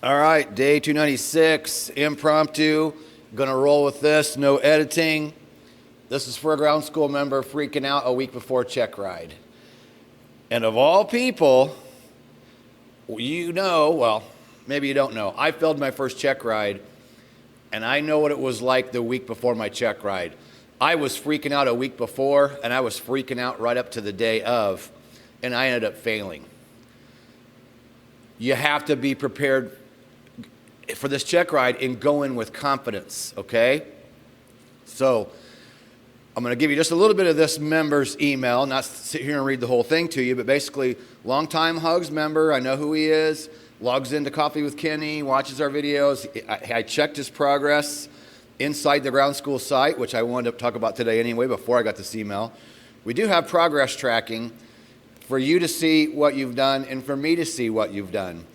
All right, day 296, impromptu. Gonna roll with this, no editing. This is for a ground school member freaking out a week before check ride. And of all people, well, maybe you don't know, I failed my first check ride, and I know what it was like the week before my check ride. I was freaking out a week before, and I was freaking out right up to the day of, and I ended up failing. You have to be prepared for this check ride and go in with confidence, okay? So I'm going to give you just a little bit of this member's email, not sit here and read the whole thing to you, but basically, longtime Hogs member, I know who he is, logs into Coffee with Kenny, watches our videos. I checked his progress inside the ground school site, which I wanted to talk about today anyway before I got this email. We do have progress tracking for you to see what you've done and for me to see what you've done.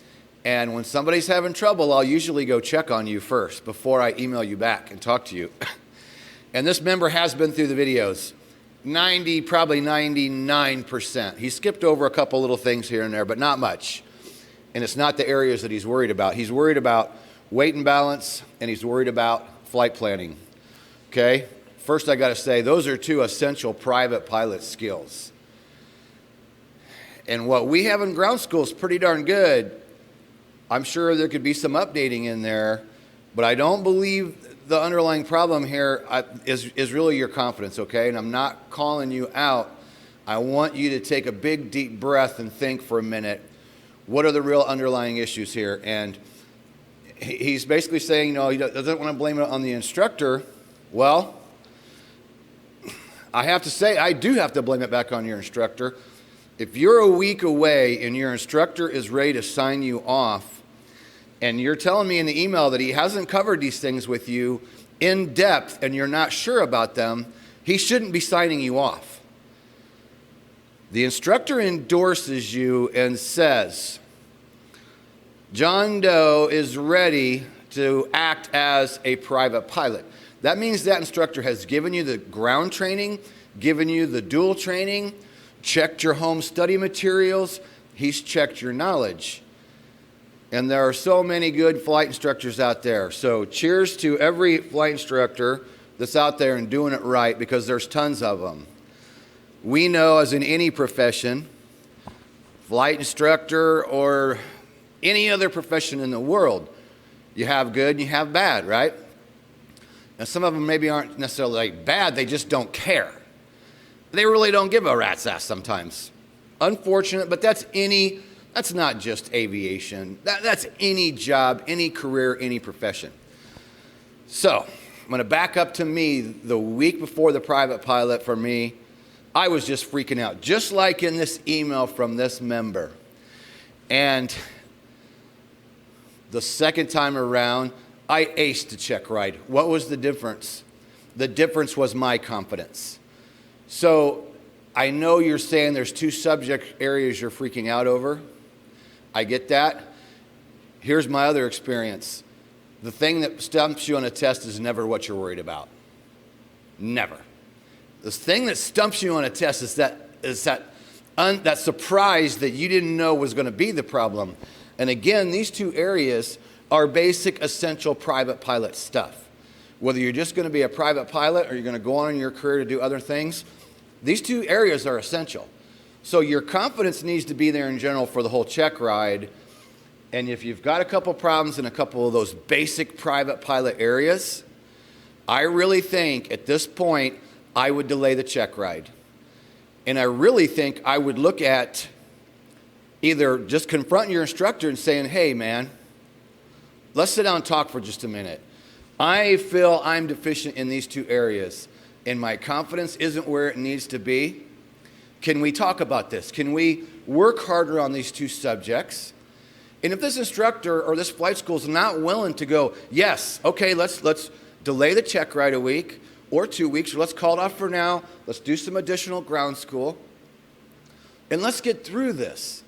And when somebody's having trouble, I'll usually go check on you first before I email you back and talk to you. And this member has been through the videos, probably 99%. He skipped over a couple little things here and there, but not much. And it's not the areas that he's worried about. He's worried about weight and balance, and he's worried about flight planning. Okay? First, I got to say, those are two essential private pilot skills. And what we have in ground school is pretty darn good. I'm sure there could be some updating in there, but I don't believe the underlying problem here is really your confidence, okay? And I'm not calling you out. I want you to take a big, deep breath and think for a minute, what are the real underlying issues here? And he's basically saying, he doesn't want to blame it on the instructor. Well, I have to say, I do have to blame it back on your instructor. If you're a week away and your instructor is ready to sign you off, and you're telling me in the email that he hasn't covered these things with you in depth and you're not sure about them, he shouldn't be signing you off. The instructor endorses you and says, John Doe is ready to act as a private pilot. That means that instructor has given you the ground training, given you the dual training, checked your home study materials, he's checked your knowledge. And there are so many good flight instructors out there. So cheers to every flight instructor that's out there and doing it right, because there's tons of them. We know, as in any profession, flight instructor or any other profession in the world, you have good and you have bad, right? And some of them maybe aren't necessarily like bad, they just don't care. They really don't give a rat's ass sometimes. Unfortunate, but that's not just aviation. That's any job, any career, any profession. So I'm going to back up to me. The week before the private pilot for me, I was just freaking out, just like in this email from this member. And the second time around, I aced the check ride. What was the difference? The difference was my confidence. So I know you're saying there's two subject areas you're freaking out over. I get that. Here's my other experience. The thing that stumps you on a test is never what you're worried about. Never. The thing that stumps you on a test is that surprise that you didn't know was going to be the problem. And again, these two areas are basic, essential private pilot stuff. Whether you're just going to be a private pilot or you're going to go on in your career to do other things, these two areas are essential. So your confidence needs to be there in general for the whole check ride. And if you've got a couple problems in a couple of those basic private pilot areas, I really think at this point I would delay the check ride. And I really think I would look at either just confronting your instructor and saying, hey man, let's sit down and talk for just a minute. I feel I'm deficient in these two areas and my confidence isn't where it needs to be. Can we talk about this? Can we work harder on these two subjects? And if this instructor or this flight school is not willing to go, yes, okay, let's delay the check ride a week or 2 weeks, or let's call it off for now, let's do some additional ground school, and let's get through this.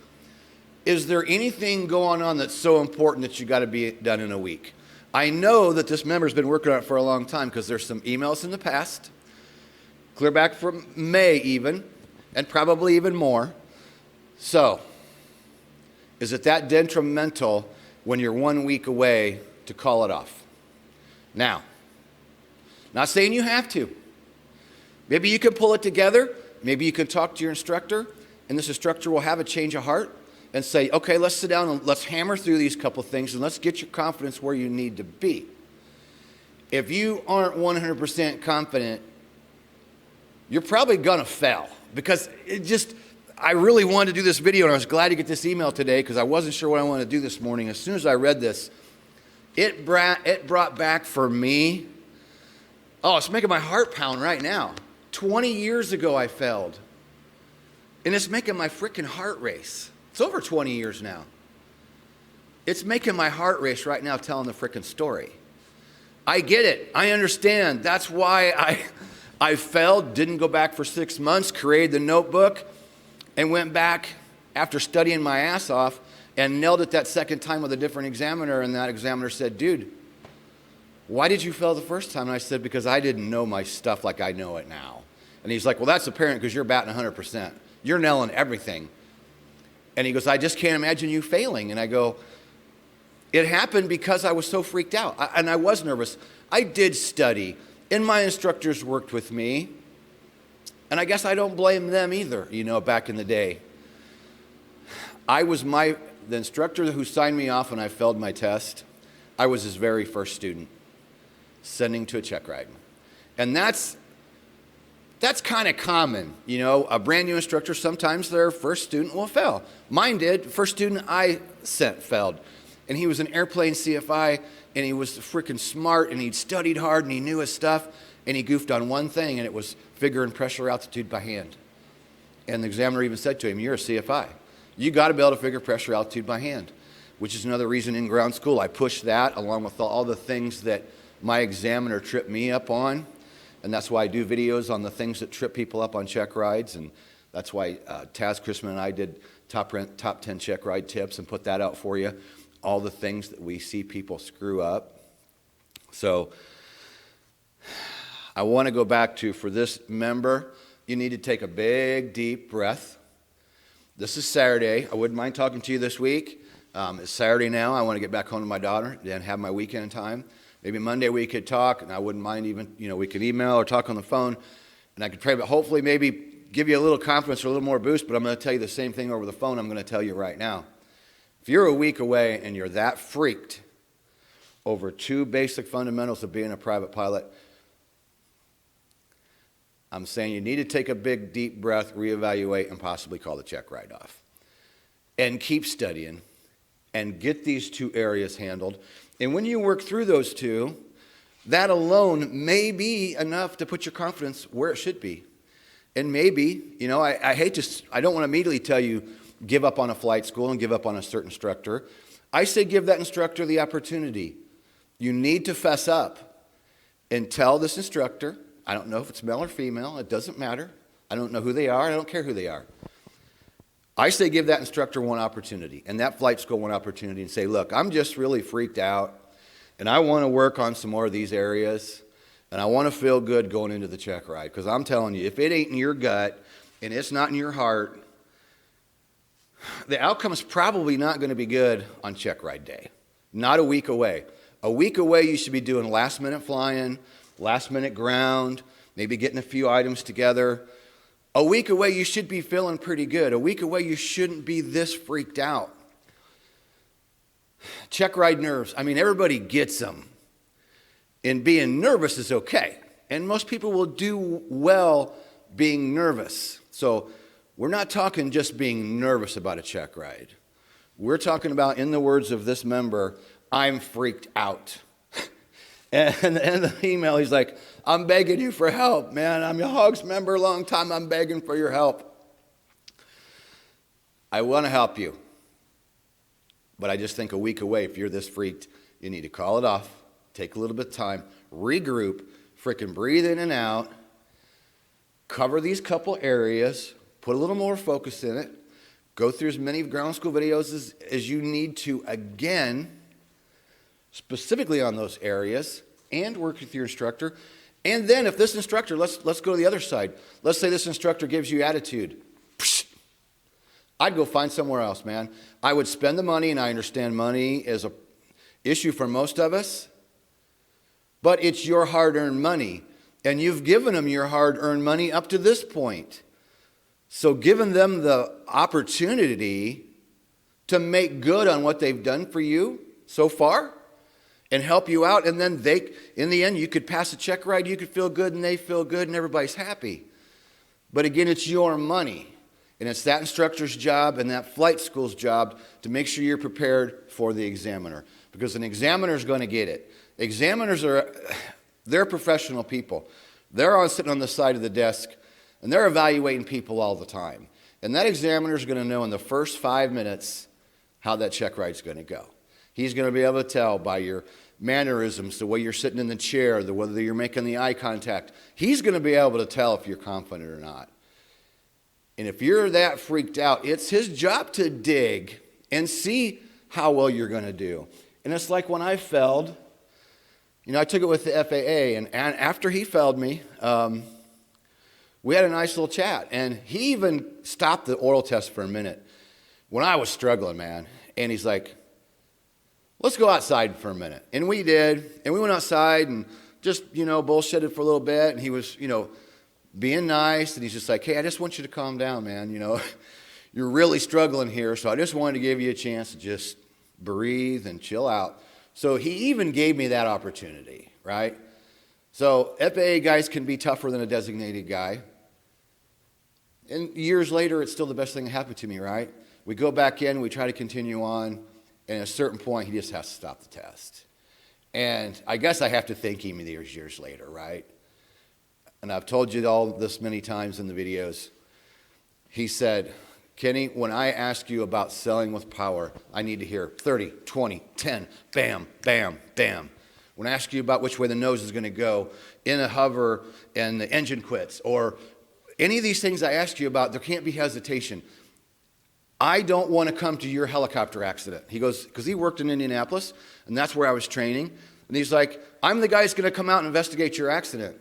Is there anything going on that's so important that you got to be done in a week? I know that this member's been working on it for a long time because there's some emails in the past, clear back from May even, and probably even more. So, is it that detrimental when you're 1 week away to call it off. Now, not saying you have to. Maybe you can pull it together. Maybe you can talk to your instructor, and this instructor will have a change of heart and say, okay, let's sit down and let's hammer through these couple things and let's get your confidence where you need to be. If you aren't 100% confident, you're probably gonna fail, because I really wanted to do this video, and I was glad to get this email today because I wasn't sure what I wanted to do this morning. As soon as I read this, it brought back for me, it's making my heart pound right now. 20 years ago I failed, and it's making my freaking heart race. It's over 20 years now. It's making my heart race right now telling the freaking story. I get it. I understand. That's why I failed, didn't go back for 6 months, created the notebook, and went back after studying my ass off and nailed it that second time with a different examiner. And that examiner said, dude, why did you fail the first time? And I said, because I didn't know my stuff like I know it now. And he's like, well, that's apparent because you're batting 100%. You're nailing everything. And he goes, I just can't imagine you failing. And I go, it happened because I was so freaked out. And I was nervous. I did study, and my instructors worked with me. And I guess I don't blame them either, back in the day. The instructor who signed me off when I failed my test, I was his very first student, sending to a check ride. And that's kind of common. A brand new instructor, sometimes their first student will fail. Mine did. The first student I sent failed. And he was an airplane CFI, and he was freaking smart, and he'd studied hard, and he knew his stuff, and he goofed on one thing, and it was figure and pressure altitude by hand. And the examiner even said to him, you're a CFI. You got to be able to figure pressure altitude by hand, which is another reason in ground school I pushed that along with all the things that my examiner tripped me up on. And that's why I do videos on the things that trip people up on check rides. And that's why Taz Chrisman and I did top 10 check ride tips and put that out for you. All the things that we see people screw up. So I want to go back to, for this member, you need to take a big, deep breath. This is Saturday. I wouldn't mind talking to you this week. It's Saturday now. I want to get back home to my daughter and have my weekend time. Maybe Monday we could talk, and I wouldn't mind even, we could email or talk on the phone, and I could pray, but hopefully maybe give you a little confidence or a little more boost, but I'm going to tell you the same thing over the phone I'm going to tell you right now. If you're a week away and you're that freaked over 2 basic fundamentals of being a private pilot, I'm saying you need to take a big, deep breath, reevaluate, and possibly call the check ride off. And keep studying and get these 2 areas handled. And when you work through those 2, that alone may be enough to put your confidence where it should be. And maybe, I don't want to immediately tell you, give up on a flight school and give up on a certain instructor. I say give that instructor the opportunity. You need to fess up and tell this instructor, I don't know if it's male or female, it doesn't matter. I don't know who they are, I don't care who they are. I say give that instructor one opportunity and that flight school one opportunity and say, look, I'm just really freaked out and I want to work on some more of these areas and I want to feel good going into the check ride. Because I'm telling you, if it ain't in your gut and it's not in your heart, the outcome is probably not going to be good on check ride day. Not a week away. A week away, you should be doing last minute flying, last minute ground, maybe getting a few items together. A week away, you should be feeling pretty good. A week away, you shouldn't be this freaked out. Check ride nerves. Everybody gets them. And being nervous is okay. And most people will do well being nervous. So we're not talking just being nervous about a check ride. We're talking about, in the words of this member, I'm freaked out. And in the end of the email, he's like, I'm begging you for help, man. I'm your hogs member a long time. I'm begging for your help. I want to help you. But I just think a week away, if you're this freaked, you need to call it off, take a little bit of time, regroup, freaking breathe in and out, cover these couple areas, put a little more focus in it, go through as many ground school videos as you need to, again, specifically on those areas, and work with your instructor. And then if this instructor, let's go to the other side. Let's say this instructor gives you attitude. I'd go find somewhere else, man. I would spend the money, and I understand money is a issue for most of us, but it's your hard-earned money, and you've given them your hard-earned money up to this point. So giving them the opportunity to make good on what they've done for you so far and help you out, and then in the end, you could pass a check ride, you could feel good, and they feel good, and everybody's happy. But again, it's your money. And it's that instructor's job and that flight school's job to make sure you're prepared for the examiner. Because an examiner is going to get it. Examiners they're professional people. They're sitting on the side of the desk, and they're evaluating people all the time. And that examiner is going to know in the first 5 minutes how that check ride's going to go. He's going to be able to tell by your mannerisms, the way you're sitting in the chair, whether you're making the eye contact. He's going to be able to tell if you're confident or not. And if you're that freaked out, it's his job to dig and see how well you're going to do. And it's like when I failed, I took it with the FAA, and after he failed me, we had a nice little chat. And he even stopped the oral test for a minute when I was struggling, man. And he's like, let's go outside for a minute. And we did. And we went outside and just, bullshitted for a little bit. And he was, being nice, and he's just like, hey, I just want you to calm down, man. You're really struggling here, so I just wanted to give you a chance to just breathe and chill out. So he even gave me that opportunity, right? So FAA guys can be tougher than a designated guy. And years later, it's still the best thing that happened to me, right? We go back in, we try to continue on, and at a certain point, he just has to stop the test. And I guess I have to thank him years later, right? And I've told you all this many times in the videos. He said, Kenny, when I ask you about selling with power, I need to hear 30, 20, 10, bam, bam, bam. When I ask you about which way the nose is going to go in a hover and the engine quits, or any of these things I ask you about, there can't be hesitation. I don't want to come to your helicopter accident. He goes, because he worked in Indianapolis, and that's where I was training. And he's like, I'm the guy that's going to come out and investigate your accident.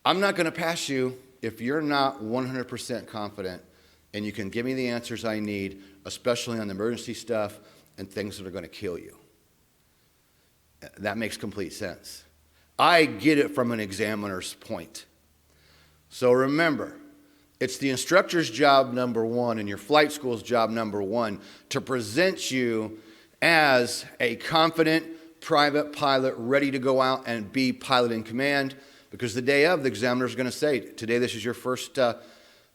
I'm not going to pass you if you're not 100% confident and you can give me the answers I need, especially on the emergency stuff and things that are going to kill you. That makes complete sense. I get it from an examiner's point. So remember, it's the instructor's job number one and your flight school's job number one to present you as a confident private pilot ready to go out and be pilot in command. Because the day of, the examiner is going to say, today this is your first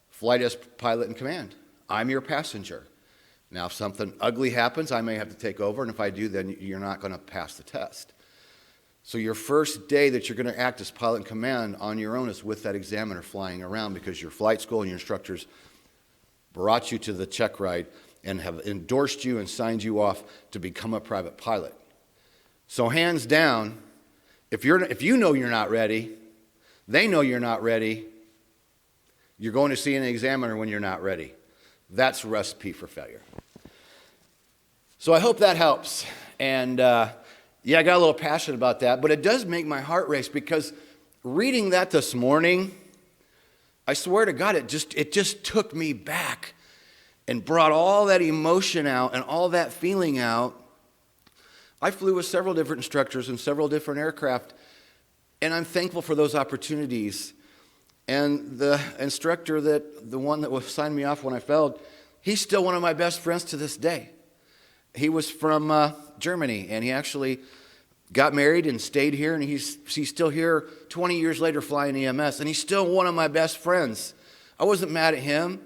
flight as pilot in command. I'm your passenger. Now, if something ugly happens, I may have to take over, and if I do, then you're not going to pass the test. So your first day that you're going to act as pilot in command on your own is with that examiner flying around, because your flight school and your instructors brought you to the check ride and have endorsed you and signed you off to become a private pilot. So hands down, if you know you're not ready, they know you're not ready, you're going to see an examiner when you're not ready. That's a recipe for failure. So I hope that helps. And I got a little passionate about that, but it does make my heart race, because reading that this morning, I swear to God, it just took me back and brought all that emotion out and all that feeling out. I flew with several different instructors and several different aircraft, and I'm thankful for those opportunities. And the instructor, the one that signed me off when I failed, he's still one of my best friends to this day. He was from Germany, and he actually got married and stayed here, and he's still here 20 years later flying EMS, and he's still one of my best friends. I wasn't mad at him.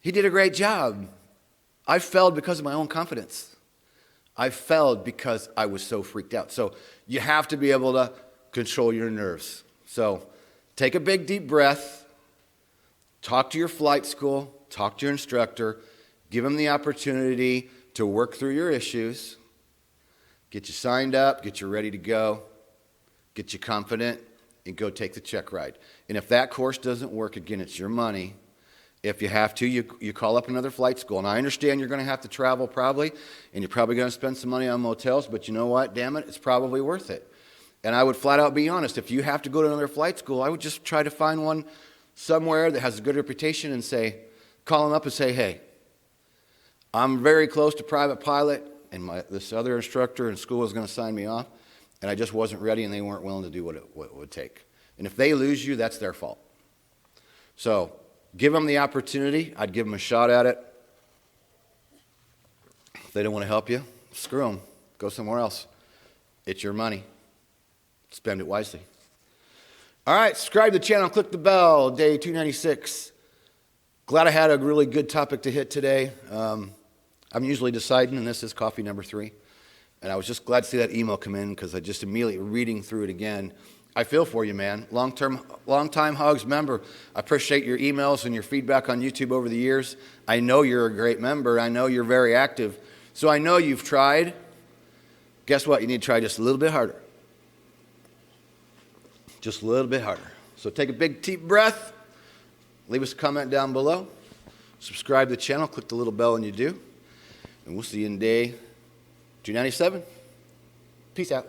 He did a great job. I failed because of my own confidence. I failed because I was so freaked out. So you have to be able to control your nerves. So take a big deep breath, talk to your flight school, talk to your instructor, give them the opportunity to work through your issues, get you signed up, get you ready to go, get you confident, and go take the check ride. And if that course doesn't work, again, it's your money. If you have to, you call up another flight school. And I understand you're going to have to travel probably, and you're probably going to spend some money on motels, but you know what? Damn it, it's probably worth it. And I would flat out be honest. If you have to go to another flight school, I would just try to find one somewhere that has a good reputation and say, Call them up and say, hey, I'm very close to private pilot, and this other instructor in school is going to sign me off, and I just wasn't ready, and they weren't willing to do what it would take. And if they lose you, that's their fault. So give them the opportunity. I'd give them a shot at it. If they don't want to help you, screw them. Go somewhere else. It's your money. Spend it wisely. All right, subscribe to the channel, click the bell, day 296. Glad I had a really good topic to hit today. I'm usually deciding, and this is coffee number 3. And I was just glad to see that email come in because I just immediately reading through it again. I feel for you, man. Long-time Hogs member. I appreciate your emails and your feedback on YouTube over the years. I know you're a great member. I know you're very active. So I know you've tried. Guess what? You need to try just a little bit harder. Just a little bit harder. So take a big deep breath. Leave us a comment down below. Subscribe to the channel. Click the little bell when you do. And we'll see you in day 297. Peace out.